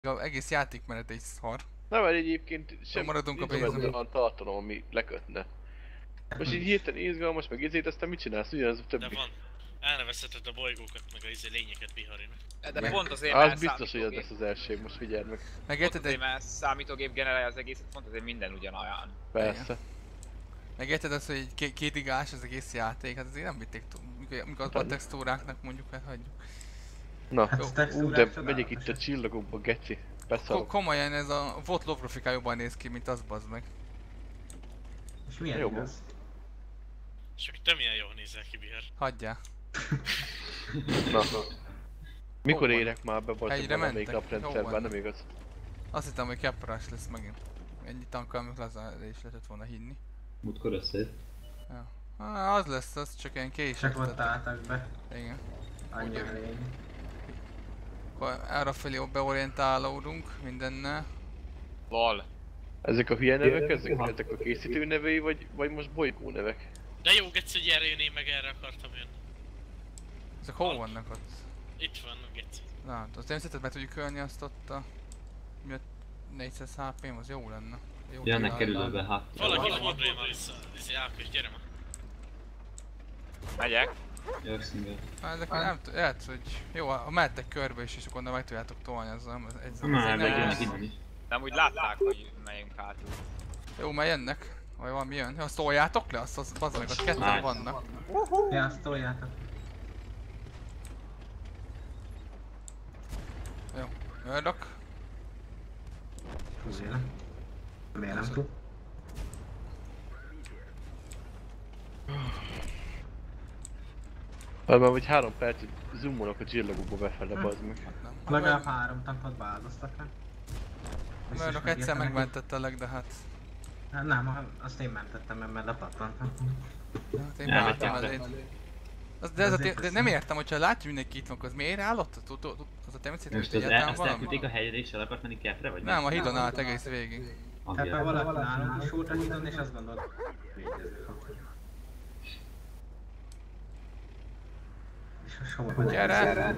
Az egész játékmenet egy szar. Nem, mert egyébként sem maradunk a nincs pénzben. olyan tartalom, ami lekötne. Most így hirtelen izgalmas, meg izét, aztán mit csinálsz? Ugyanaz a többi. De van. Elnevezheted a bolygókat, meg a lényeket Biharin. De pont azért, Az mert biztos, hogy ez lesz az első, most figyeld meg. Meg Pont érted, azért, mert számítógép generálja az egészet, pont azért minden ugyanolyan. Persze. meg érted azt, hogy két igás az egész játék, hát azért nem vitték túl. Mikor a textúráknak mondjuk, hát hagyjuk. Na, de textúrák megyek itt a csillagokba, geci. Beszarok. Komolyan ez a Votlov grafika jobban néz ki, mint az, bazd meg. És milyen Jó. igaz? Csak te milyen jól nézel ki, Bihar. Hagyjál. Na. Mikor Hol van? érek már be, vagy Hegyre valamelyik mentek? naprendszerben, Jó nem igaz? Azt hittem, hogy keprás lesz megint. Ennyi tankkal, amikor Lazarre is lehetett volna hinni. Múltkor összejött. Ja. Az lesz, az csak ilyen később. Csak ott álltak be. Igen. Annyi a lényeg. Akkor errefelé beorientálódunk mindennel. LOL. Ezek a hülye nevek, ezek a készítő nevei, vagy most bolygó nevek? De jó, Geci, hogy erre jönni, meg erre akartam jönni. Ezek hol vannak ott? Itt van, Geci. Na, azt nem szerinted meg tudjuk ölni azt ott a... Mi a 400 HP-m, az jó lenne. Jó Jönnek kerülőbe, hát. Valaki fordulja már vissza. Ákos, gyere már. Megyek. Jövök single. Hát ezek nem lehet, hogy... Jó, ha mehettek körbe is, és akkor onnan meg tudjátok tolni ezzel. Már megjönnek innen is. Nem úgy látták, hogy megyünk hátul. Jó, mert jönnek. Vagy valami jön. Ja, azt toljátok le? Azt bazd meg, ott ketten Nice. vannak. Ja, azt toljátok. Jó, Murdoch. Azért. Miért nem tud? Hát már vagy 3 percig zoomolok a csillagokba befele, bazd meg. Hát nem. Legalább 3 tankot beáldoztak rá. Murdoch egyszer megmentettelek, de hát... Hát nem, azt én mentettem, mert lepattantam. Hát én Nem, beálltam egy elé. De nem értem, hogyha látja mindenki itt van, az miért áll ott? Az a természetesen Most az egyáltalán azt valami? elküldték a helyre és el akart menni kepre, vagy Nem, a hídon állt egész végig. Tehát már valaki nálunk is volt a hídon, és azt gondolt, végezni fog. És most hol van? Gyere! Gyere!